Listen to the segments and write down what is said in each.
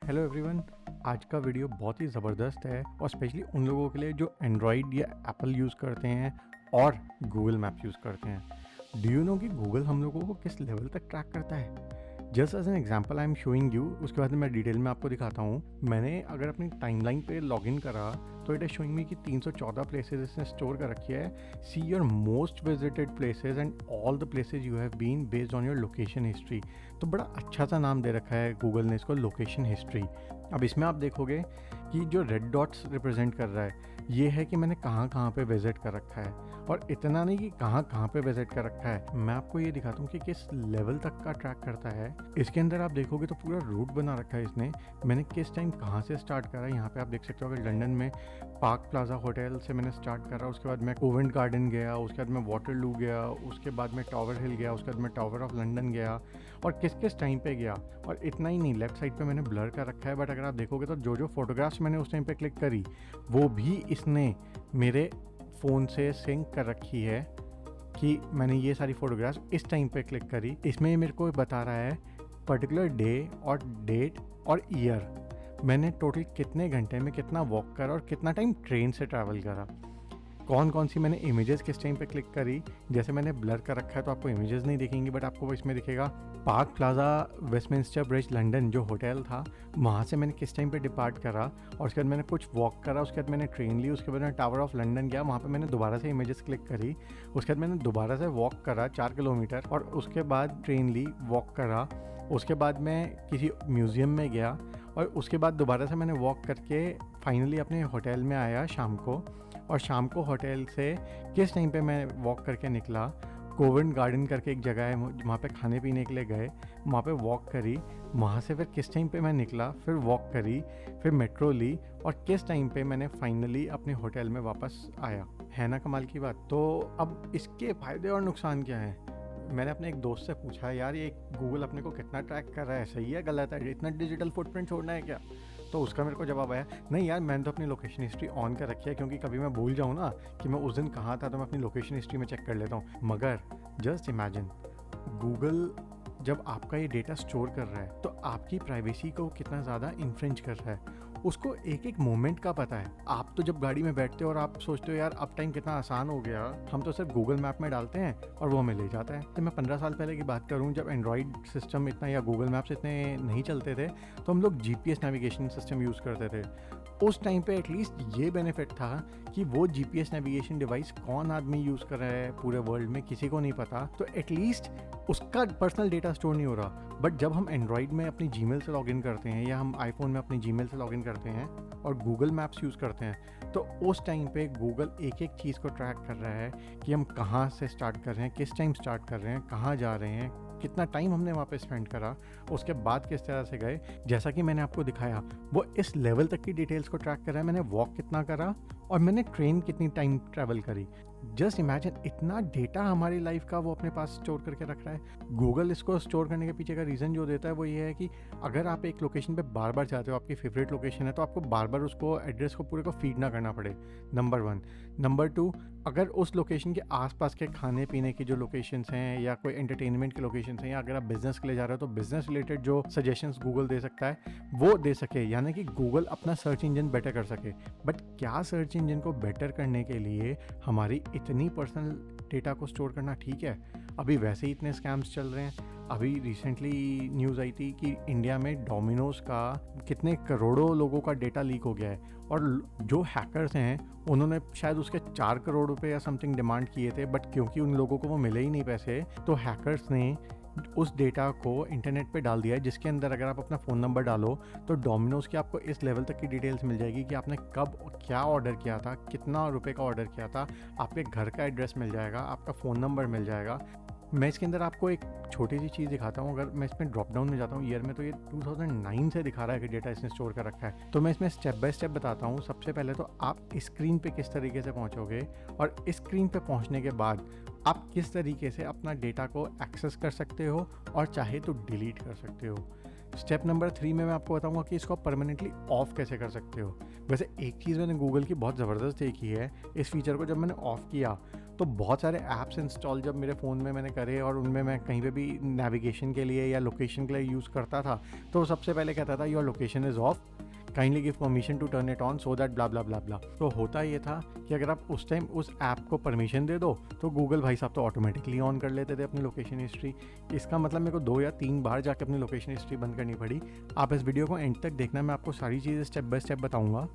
Hello everyone. आज का video बहुत ही ज़बरदस्त है और स्पेशली उन लोगों के लिए जो एंड्रॉयड या एप्पल यूज़ करते हैं और गूगल मैप्स यूज़ करते हैं। डू यू नो कि गूगल हम लोगों को किस लेवल तक ट्रैक करता है? Just as an example I am showing you, उसके बाद मैं डिटेल में आपको दिखाता हूँ। मैंने अगर अपनी टाइमलाइन पे लॉगिन करा तो इट इज शोइंग मी कि 314 प्लेसेस इसने स्टोर कर रखी है। See your most visited places and all the places you have been based on your location history. तो बड़ा अच्छा सा नाम दे रखा है गूगल ने इसको, लोकेशन हिस्ट्री। अब इसमें आप देखोगे कि जो रेड डॉट्स रिप्रेजेंट कर रहा है ये है कि मैंने कहाँ कहाँ पे विजिट कर रखा है, और इतना नहीं कि कहाँ कहाँ पे विजिट कर रखा है, मैं आपको ये दिखाता हूँ कि किस लेवल तक का ट्रैक करता है। इसके अंदर आप देखोगे तो पूरा रूट बना रखा है इसने, मैंने किस टाइम कहाँ से स्टार्ट करा। यहाँ पे आप देख सकते हो कि लंदन में पार्क प्लाजा होटल से मैंने स्टार्ट करा, उसके बाद मैं कोवेंट गार्डन गया, उसके बाद मैं वाटरलू गया, उसके बाद मैं टावर हिल गया, उसके बाद मैं टावर ऑफ लंदन गया, और किस किस टाइम पे गया। और इतना ही नहीं, लेफ्ट साइड पे मैंने ब्लर कर रखा है, बट अगर आप देखोगे तो जो जो फोटोग्राफ्स मैंने उस टाइम पे क्लिक करी वो भी इसने मेरे फ़ोन से सिंक कर रखी है कि मैंने ये सारी फ़ोटोग्राफ्स इस टाइम पे क्लिक करी। इसमें मेरे को बता रहा है पर्टिकुलर डे और डेट और ईयर, मैंने टोटल कितने घंटे में कितना वॉक करा और कितना टाइम ट्रेन से ट्रैवल करा, कौन कौन सी मैंने इमेजेस किस टाइम पे क्लिक करी। जैसे मैंने ब्लर कर रखा है तो आपको इमेजेस नहीं दिखेंगी, बट आपको इसमें दिखेगा park plaza Westminster bridge London जो होटल था, वहाँ से मैंने किस टाइम पे डिपार्ट करा, और उसके बाद मैंने कुछ वॉक करा, उसके बाद मैंने ट्रेन ली, उसके बाद मैं टावर ऑफ लंदन गया, वहाँ पे मैंने दोबारा से इमेजेस क्लिक करी, उसके बाद मैंने दोबारा से वॉक करा 4 किलोमीटर, और उसके बाद ट्रेन ली, वॉक करा, उसके बाद मैं किसी म्यूज़ियम में गया, और उसके बाद दोबारा से मैंने वॉक करके फाइनली अपने होटल में आया शाम को। और शाम को होटल से किस टाइम पे मैं वॉक करके निकला, कोवेंट गार्डन करके एक जगह है वहाँ पे खाने पीने के लिए गए, वहाँ पे वॉक करी, वहाँ से फिर किस टाइम पे मैं निकला, फिर वॉक करी, फिर मेट्रो ली, और किस टाइम पे मैंने फाइनली अपने होटल में वापस आया। है ना कमाल की बात। तो अब इसके फ़ायदे और नुकसान क्या हैं? मैंने अपने एक दोस्त से पूछा, यार ये गूगल अपने को कितना ट्रैक कर रहा है, सही है गलत है, इतना डिजिटल फुटप्रिंट छोड़ना है क्या? तो उसका मेरे को जवाब आया, नहीं यार मैंने तो अपनी लोकेशन हिस्ट्री ऑन कर रखी है, क्योंकि कभी मैं भूल जाऊँ ना कि मैं उस दिन कहाँ था तो मैं अपनी लोकेशन हिस्ट्री में चेक कर लेता हूँ। मगर जस्ट इमेजिन, गूगल जब आपका ये डेटा स्टोर कर रहा है तो आपकी प्राइवेसी को कितना ज़्यादा इन्फ्रिंज कर रहा है, उसको एक एक मोमेंट का पता है। आप तो जब गाड़ी में बैठते हो और आप सोचते हो यार अब टाइम कितना आसान हो गया, हम तो सिर्फ गूगल मैप में डालते हैं और वो हमें ले जाता है। तो मैं 15 साल पहले की बात करूं, जब एंड्रॉयड सिस्टम इतना या गूगल मैप्स इतने नहीं चलते थे, तो हम लोग जीपीएस नेविगेशन सिस्टम यूज़ करते थे। उस टाइम पे एटलीस्ट ये बेनिफिट था कि वो जीपीएस नेविगेशन डिवाइस कौन आदमी यूज़ कर रहा है पूरे वर्ल्ड में किसी को नहीं पता, तो एटलीस्ट उसका पर्सनल डेटा स्टोर नहीं हो रहा। बट जब हम एंड्रॉयड में अपनी जीमेल से लॉगिन करते हैं या हम आईफोन में अपनी जीमेल से लॉगिन करते हैं और गूगल मैप्स यूज़ करते हैं, तो उस टाइम पे गूगल एक एक चीज़ को ट्रैक कर रहा है कि हम कहाँ से स्टार्ट कर रहे हैं, किस टाइम स्टार्ट कर रहे हैं, कहाँ जा रहे हैं, कितना टाइम हमने वहाँ पे स्पेंड करा, उसके बाद किस तरह से गए। जैसा कि मैंने आपको दिखाया, वो इस लेवल तक की डिटेल्स को ट्रैक कर रहा है, मैंने वॉक कितना करा और मैंने ट्रेन कितनी टाइम ट्रैवल करी। जस्ट इमेजिन, इतना डेटा हमारी लाइफ का वो अपने पास स्टोर करके रख रहा है। गूगल इसको स्टोर करने के पीछे का रीज़न जो देता है वो ये है कि अगर आप एक लोकेशन पे बार बार जाते हो, आपकी फेवरेट लोकेशन है, तो आपको बार बार उसको एड्रेस को पूरे को फीड ना करना पड़े, नंबर 1। नंबर 2, अगर उस लोकेशन के आसपास के खाने पीने की जो लोकेशंस हैं या कोई एंटरटेनमेंट की लोकेशंस हैं, या अगर आप बिज़नेस के लिए जा रहे हो तो बिज़नेस रिलेटेड जो सजेशंस गूगल दे सकता है वो दे सके, यानी कि गूगल अपना सर्च इंजन बेटर कर सके। बट क्या सर्च इंजन को बेटर करने के लिए हमारी इतनी पर्सनल डेटा को स्टोर करना ठीक है? अभी वैसे ही इतने स्कैम्स चल रहे हैं। अभी रिसेंटली न्यूज़ आई थी कि इंडिया में डोमिनोज़ का कितने करोड़ों लोगों का डेटा लीक हो गया है, और जो हैकर्स हैं उन्होंने शायद उसके 4 करोड़ रुपए या समथिंग डिमांड किए थे, बट क्योंकि उन लोगों को वो मिले ही नहीं पैसे, तो हैकर्स ने उस डेटा को इंटरनेट पे डाल दिया है, जिसके अंदर अगर आप अपना फ़ोन नंबर डालो तो डोमिनोज़ की आपको इस लेवल तक की डिटेल्स मिल जाएगी कि आपने कब क्या ऑर्डर किया था, कितना रुपए का ऑर्डर किया था, आपके घर का एड्रेस मिल जाएगा, आपका फ़ोन नंबर मिल जाएगा। मैं इसके अंदर आपको एक छोटी सी चीज़ दिखाता हूँ। अगर मैं इसमें ड्रॉप डाउन में जाता हूँ ईयर में, तो ये 2009 से दिखा रहा है कि डेटा इसने स्टोर कर रखा है। तो मैं इसमें स्टेप बाय स्टेप बताता हूँ। सबसे पहले तो आप स्क्रीन पे किस तरीके से पहुँचोगे, और स्क्रीन पे पहुँचने के बाद आप किस तरीके से अपना डेटा को एक्सेस कर सकते हो और चाहे तो डिलीट कर सकते हो। स्टेप नंबर 3 में मैं आपको बताऊंगा कि इसको परमानेंटली ऑफ कैसे कर सकते हो। वैसे एक चीज़ मैंने गूगल की बहुत ज़बरदस्त देखी है, इस फीचर को जब मैंने ऑफ़ किया तो बहुत सारे ऐप्स इंस्टॉल जब मेरे फ़ोन में मैंने करे और उनमें मैं कहीं पे भी नेविगेशन के लिए या लोकेशन के लिए यूज़ करता था, तो सबसे पहले कहता था your location is off, kindly give permission to turn it on so that blah blah blah blah. तो होता ये था कि अगर आप उस टाइम उस ऐप को परमिशन दे दो तो गूगल भाई साहब तो ऑटोमेटिकली ऑन कर लेते थे अपनी लोकेशन हिस्ट्री। इसका मतलब मेरे को 2 या 3 बार जाके अपनी लोकेशन हिस्ट्री बंद करनी पड़ी। आप इस वीडियो को एंड तक देखना, मैं आपको सारी चीज़ें स्टेप बाय स्टेप बताऊंगा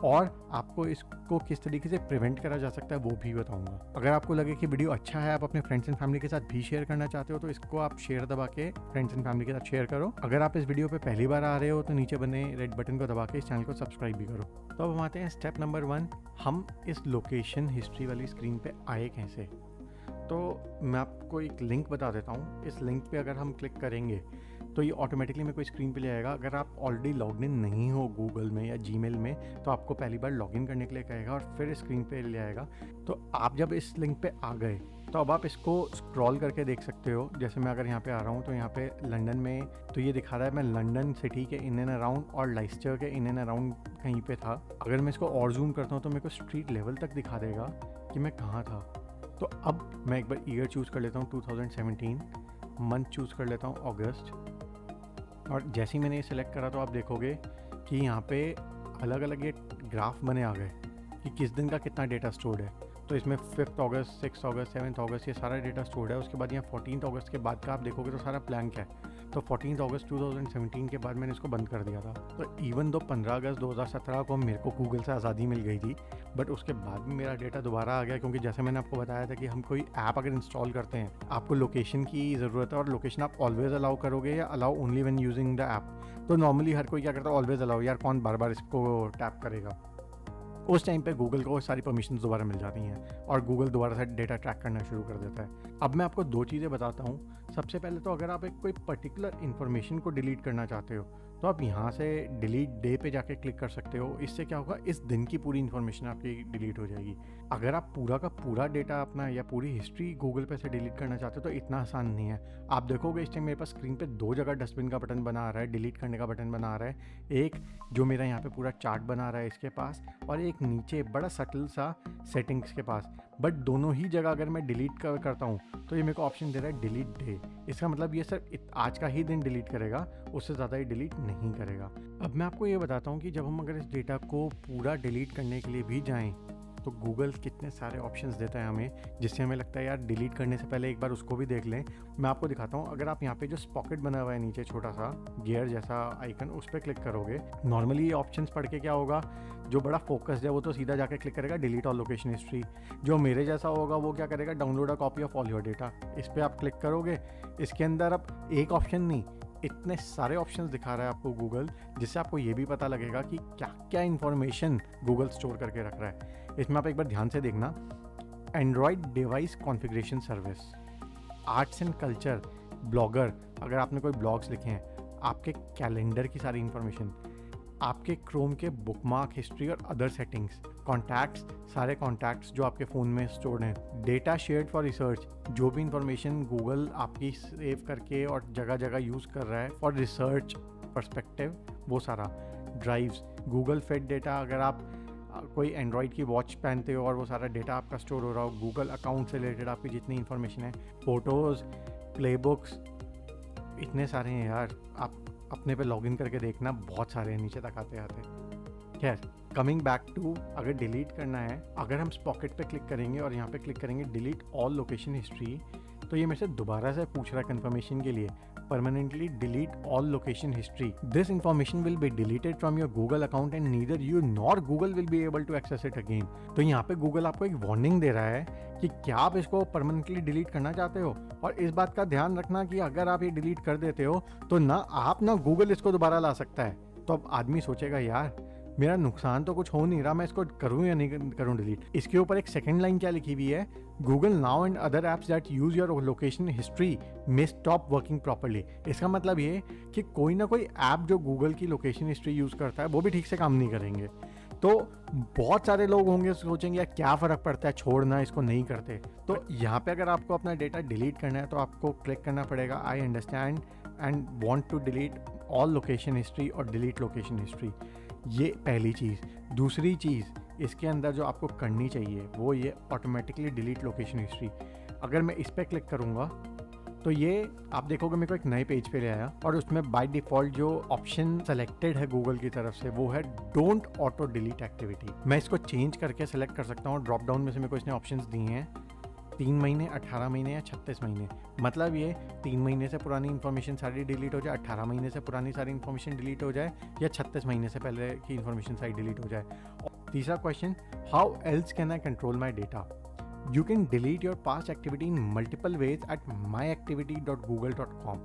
और आपको इसको किस तरीके से प्रिवेंट करा जा सकता है वो भी बताऊंगा। अगर आपको लगे कि वीडियो अच्छा है, आप अपने फ्रेंड्स एंड फैमिली के साथ भी शेयर करना चाहते हो, तो इसको आप शेयर दबा के फ्रेंड्स एंड फैमिली के साथ शेयर करो। अगर आप इस वीडियो पे पहली बार आ रहे हो तो नीचे बने रेड बटन को दबा के इस चैनल को सब्सक्राइब भी करो। तो अब हम आते हैं स्टेप नंबर 1, हम इस लोकेशन हिस्ट्री वाली स्क्रीन पे आए कैसे। तो मैं आपको एक लिंक बता देता हूँ। इस लिंक पे अगर हम क्लिक करेंगे तो ये ऑटोमेटिकली मेरे को स्क्रीन पे ले आएगा। अगर आप ऑलरेडी लॉग इन नहीं हो गूगल में या जीमेल में तो आपको पहली बार लॉगिन करने के लिए कहेगा और फिर स्क्रीन पे ले आएगा। तो आप जब इस लिंक पे आ गए तो अब आप इसको स्क्रॉल करके देख सकते हो। जैसे मैं अगर यहाँ पे आ रहा हूँ तो यहाँ पे लंदन में तो ये दिखा रहा है मैं लंदन सिटी के इन एंड अराउंड और लाइस्टर के इन एंड अराउंड कहीं पे था। अगर मैं इसको और जूम करता हूँ तो मेरे को स्ट्रीट लेवल तक दिखा देगा कि मैं कहाँ था। तो अब मैं एक बार ईयर चूज़ कर लेता हूँ 2017, मंथ चूज़ कर लेता हूँ अगस्त, और जैसे ही मैंने ये सिलेक्ट करा तो आप देखोगे कि यहाँ पे अलग अलग ये ग्राफ बने आ गए कि किस दिन का कितना डेटा स्टोर्ड है। तो इसमें 5 अगस्त, 6 अगस्त, 7 अगस्त ये सारा डेटा स्टोर्ड है। उसके बाद यहाँ 14 अगस्त के बाद का आप देखोगे तो सारा ब्लैंक है। तो 14 अगस्त 2017 के बाद मैंने इसको बंद कर दिया था। तो इवन दो 15 अगस्त 2017 को मेरे को गूगल से आज़ादी मिल गई थी, बट उसके बाद भी मेरा डेटा दोबारा आ गया, क्योंकि जैसे मैंने आपको बताया था कि हम कोई ऐप अगर इंस्टॉल करते हैं आपको लोकेशन की ज़रूरत है, और लोकेशन आप ऑलवेज अलाउ करोगे या allow only when using the app. तो नॉर्मली हर कोई क्या करता है, ऑलवेज अलाउ, यार कौन बार बार इसको टैप करेगा। उस टाइम पे गूगल को सारी परमिशन दोबारा मिल जाती हैं और गूगल दोबारा से डेटा ट्रैक करना शुरू कर देता है। अब मैं आपको 2 चीज़ें बताता हूँ। सबसे पहले तो अगर आप एक कोई पर्टिकुलर इन्फॉर्मेशन को डिलीट करना चाहते हो तो आप यहाँ से डिलीट डे पे जाके क्लिक कर सकते हो। इससे क्या होगा, इस दिन की पूरी इन्फॉर्मेशन आपकी डिलीट हो जाएगी। अगर आप पूरा का पूरा डेटा अपना या पूरी हिस्ट्री गूगल पे से डिलीट करना चाहते हो तो इतना आसान नहीं है। आप देखोगे इस टाइम मेरे पास स्क्रीन पे 2 जगह डस्टबिन का बटन बना आ रहा है, डिलीट करने का बटन बना आ रहा है। एक जो मेरा यहाँ पे पूरा चार्ट बना रहा है इसके पास, और एक नीचे बड़ा सटल सा सेटिंग्स के पास। बट दोनों ही जगह अगर मैं डिलीट करता हूँ तो ये मेरे को ऑप्शन दे रहा है डिलीट डे। इसका मतलब ये सिर्फ आज का ही दिन डिलीट करेगा, उससे ज़्यादा ही डिलीट नहीं करेगा। अब मैं आपको ये बताता हूँ कि जब हम अगर इस डेटा को पूरा डिलीट करने के लिए भी जाएं तो गूगल कितने सारे ऑप्शंस देता है हमें, जिससे हमें लगता है यार डिलीट करने से पहले एक बार उसको भी देख लें। मैं आपको दिखाता हूँ। अगर आप यहाँ पे जो पॉकेट बना हुआ है नीचे छोटा सा गियर जैसा आइकन, उस पर क्लिक करोगे, नॉर्मली ये ऑप्शंस पढ़ के क्या होगा, जो बड़ा फोकस्ड है वो तो सीधा जाके क्लिक करेगा डिलीट ऑल लोकेशन हिस्ट्री। जो मेरे जैसा होगा वो क्या करेगा, download a copy of all your data. इस पर आप क्लिक करोगे, इसके अंदर अब एक ऑप्शन नहीं इतने सारे ऑप्शंस दिखा रहा है आपको गूगल, जिससे आपको ये भी पता लगेगा कि क्या क्या इन्फॉर्मेशन गूगल स्टोर करके रख रहा है। इसमें आप एक बार ध्यान से देखना, Android device configuration service, arts and culture, blogger, अगर आपने कोई ब्लॉग्स लिखे हैं, आपके कैलेंडर की सारी इन्फॉर्मेशन, आपके क्रोम के बुकमार्क हिस्ट्री और अदर सेटिंग्स, कॉन्टैक्ट्स, सारे कॉन्टैक्ट्स जो आपके फ़ोन में स्टोर्ड हैं, डेटा शेयर्ड फॉर रिसर्च, जो भी इंफॉर्मेशन गूगल आपकी सेव करके और जगह जगह यूज़ कर रहा है फॉर रिसर्च पर्सपेक्टिव, वो सारा, ड्राइव्स, गूगल फेड डेटा, अगर आप कोई एंड्रॉयड की वॉच पहनते हो और वो सारा डेटा आपका स्टोर हो रहा हो, गूगल अकाउंट से रिलेटेड आपकी जितनी इन्फॉर्मेशन है, फ़ोटोज़, प्ले बुक्स, इतने सारे हैं यार। आप अपने पे लॉगिन करके देखना, बहुत सारे हैं नीचे तक आते आते। खैर, कमिंग बैक टू, अगर डिलीट करना है, अगर हम पॉकेट पे क्लिक करेंगे और यहाँ पे क्लिक करेंगे डिलीट ऑल लोकेशन हिस्ट्री, तो ये मेरे से दोबारा से पूछ रहा है कंफर्मेशन के लिए, permanently delete all location history. This information will be deleted from your Google account and neither you nor Google will be able to access it again. तो यहाँ पे गूगल आपको एक वार्निंग दे रहा है कि क्या आप इसको परमानेंटली डिलीट करना चाहते हो, और इस बात का ध्यान रखना कि अगर आप ये डिलीट कर देते हो तो ना आप ना गूगल इसको दोबारा ला सकता है। तो अब आदमी सोचेगा यार मेरा नुकसान तो कुछ हो नहीं रहा, मैं इसको करूँ या नहीं करूँ डिलीट। इसके ऊपर एक सेकंड लाइन क्या लिखी हुई है, Google now and other apps that use your location history may stop working properly. इसका मतलब ये कि कोई ना कोई ऐप जो गूगल की लोकेशन हिस्ट्री यूज़ करता है वो भी ठीक से काम नहीं करेंगे। तो बहुत सारे लोग होंगे सोचेंगे यार क्या फ़र्क पड़ता है, छोड़ना, इसको नहीं करते। तो यहाँ पे अगर आपको अपना डेटा डिलीट करना है तो आपको क्लिक करना पड़ेगा I understand and want to delete all location history और डिलीट लोकेशन हिस्ट्री। ये पहली चीज़। दूसरी चीज़, इसके अंदर जो आपको करनी चाहिए वो ये ऑटोमेटिकली डिलीट लोकेशन हिस्ट्री। अगर मैं इस पर क्लिक करूँगा तो ये आप देखोगे मेरे को एक नए पेज पे ले आया और उसमें बाय डिफ़ॉल्ट जो ऑप्शन सेलेक्टेड है गूगल की तरफ से वो है डोंट ऑटो डिलीट एक्टिविटी। मैं इसको चेंज करके सेलेक्ट कर सकता हूँ। ड्रॉप डाउन में से मेरे को इसने ऑप्शंस दिए हैं 3 महीने, 18 महीने या 36 महीने। मतलब ये 3 महीने से पुरानी इन्फॉर्मेशन सारी डिलीट हो जाए, 18 महीने से पुरानी सारी इन्फॉर्मेशन डिलीट हो जाए या 36 महीने से पहले की इन्फॉर्मेशन सारी डिलीट हो जाए। तीसरा question, how else can I control my data? You can delete your past activity in multiple ways at myactivity.google.com.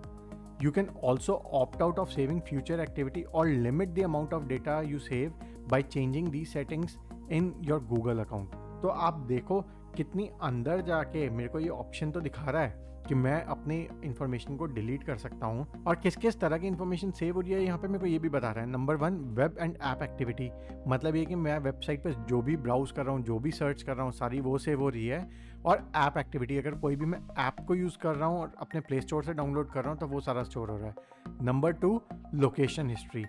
You can also opt out of saving future activity or limit the amount of data you save by changing these settings in your Google account. तो आप देखो कितनी अंदर जाके मेरे को ये option तो दिखा रहा है कि मैं अपनी इन्फॉर्मेशन को डिलीट कर सकता हूँ और किस किस तरह की इन्फॉर्मेशन सेव हो रही है यहाँ पे मेरे को ये भी बता रहा है। Number 1, web and app activity. मतलब ये कि मैं वेबसाइट पे जो भी ब्राउज कर रहा हूँ, जो भी सर्च कर रहा हूँ, सारी वो सेव हो रही है। और ऐप एक्टिविटी, अगर कोई भी मैं ऐप को यूज़ कर रहा हूँ और अपने प्ले स्टोर से डाउनलोड कर रहा हूँ तो वो सारा स्टोर हो रहा है। नंबर 2, लोकेशन हिस्ट्री,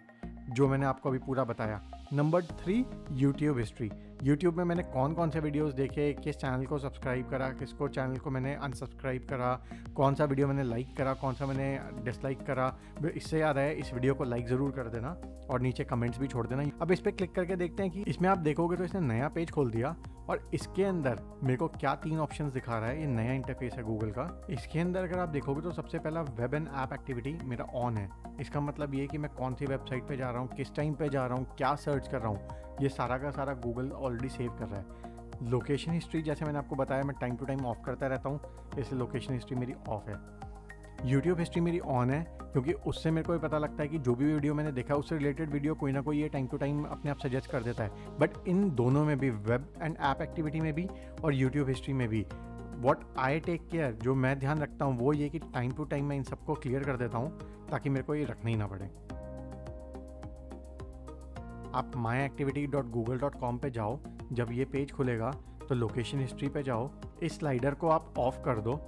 जो मैंने आपको अभी पूरा बताया। Number 3, YouTube history. यूट्यूब में मैंने कौन कौन से वीडियोस देखे, किस चैनल को सब्सक्राइब करा, किसको चैनल को मैंने अनसब्सक्राइब करा, कौन सा वीडियो मैंने लाइक करा, कौन सा मैंने डिसलाइक करा। इससे याद है इस वीडियो को लाइक ज़रूर कर देना और नीचे कमेंट्स भी छोड़ देना। अब इस पर क्लिक करके देखते हैं कि इसमें आप देखोगे तो इसने नया पेज खोल दिया और इसके अंदर मेरे को क्या 3 ऑप्शंस दिखा रहा है। ये नया इंटरफेस है गूगल का। इसके अंदर अगर आप देखोगे तो सबसे पहला वेब एंड ऐप एक्टिविटी मेरा ऑन है। इसका मतलब ये कि मैं कौन सी वेबसाइट पे जा रहा हूँ, किस टाइम पे जा रहा हूँ, क्या सर्च कर रहा हूँ, ये सारा का सारा गूगल ऑलरेडी सेव कर रहा है। लोकेशन हिस्ट्री जैसे मैंने आपको बताया मैं टाइम टू टाइम ऑफ करता रहता हूँ, इसलिए लोकेशन हिस्ट्री मेरी ऑफ है। यूट्यूब हिस्ट्री मेरी ऑन है क्योंकि उससे मेरे को ये पता लगता है कि जो भी वीडियो मैंने देखा उससे रिलेटेड वीडियो कोई ना कोई ये टाइम टू टाइम अपने आप सजेस्ट कर देता है। बट इन दोनों में भी, वेब एंड ऐप एक्टिविटी में भी और यूट्यूब हिस्ट्री में भी, व्हाट आई टेक केयर, जो मैं ध्यान रखता हूँ वो ये कि टाइम टू टाइम मैं इन सबको क्लियर कर देता हूँ ताकि मेरे को ये रखना ही ना पड़े। आप myactivity.google.com पे जाओ। जब ये पेज खुलेगा तो लोकेशन हिस्ट्री पे जाओ, इस स्लाइडर को आप ऑफ कर दो।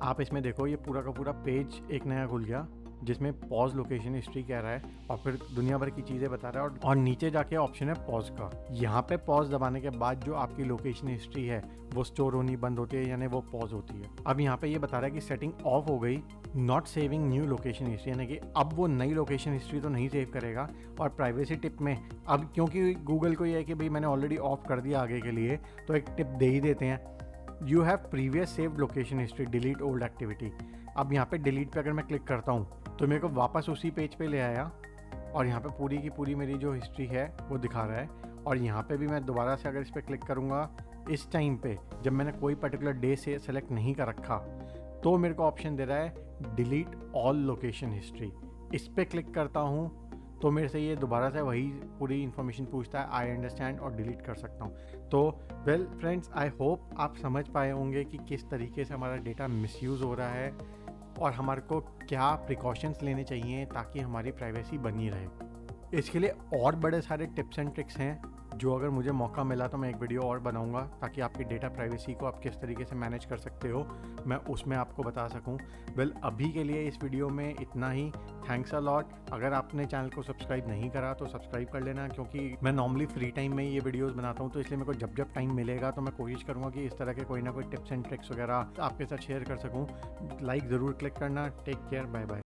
आप इसमें देखो ये पूरा का पूरा पेज एक नया खुल गया जिसमें पॉज लोकेशन हिस्ट्री कह रहा है और फिर दुनिया भर की चीज़ें बता रहा है और नीचे जाके ऑप्शन है पॉज का। यहाँ पे पॉज दबाने के बाद जो आपकी लोकेशन हिस्ट्री है वो स्टोर होनी बंद होती है, यानी वो पॉज होती है। अब यहाँ पे ये बता रहा है कि सेटिंग ऑफ हो गई, not saving new location history, यानी कि अब वो नई लोकेशन हिस्ट्री तो नहीं सेव करेगा। और प्राइवेसी टिप में अब क्योंकि गूगल को ये है कि भाई मैंने ऑलरेडी ऑफ कर दिया आगे के लिए, तो एक टिप दे ही देते हैं, you have previous saved location history, delete old activity. अब यहाँ पे डिलीट पे अगर मैं क्लिक करता हूँ तो मेरे को वापस उसी पेज पे ले आया और यहाँ पे पूरी की पूरी मेरी जो हिस्ट्री है वो दिखा रहा है। और यहाँ पे भी मैं दोबारा से अगर इस पर क्लिक करूँगा, इस टाइम पे जब मैंने कोई पर्टिकुलर डे से सेलेक्ट नहीं कर रखा तो मेरे को ऑप्शन दे रहा है डिलीट ऑल लोकेशन हिस्ट्री। इस पर क्लिक करता हूँ तो मेरे से ये दोबारा से वही पूरी इन्फॉर्मेशन पूछता है, आई अंडरस्टैंड, और डिलीट कर सकता हूँ। तो वेल फ्रेंड्स, आई होप आप समझ पाए होंगे कि किस तरीके से हमारा डेटा मिसयूज़ हो रहा है और हमारे को क्या प्रिकॉशंस लेने चाहिए ताकि हमारी प्राइवेसी बनी रहे। इसके लिए और बड़े सारे टिप्स एंड ट्रिक्स हैं जो अगर मुझे मौका मिला तो मैं एक वीडियो और बनाऊंगा ताकि आपकी डेटा प्राइवेसी को आप किस तरीके से मैनेज कर सकते हो मैं उसमें आपको बता सकूं। वेल अभी के लिए इस वीडियो में इतना ही। Thanks a lot. अगर आपने चैनल को सब्सक्राइब नहीं करा तो सब्सक्राइब कर लेना, क्योंकि मैं नॉर्मली फ्री टाइम में ये वीडियोज़ बनाता हूँ, तो इसलिए मेरे को जब जब टाइम मिलेगा तो मैं कोशिश करूँगा कि इस तरह के कोई ना कोई टिप्स एंड ट्रिक्स वगैरह आपके साथ शेयर कर सकूँ। लाइक ज़रूर क्लिक करना। Take care, bye bye.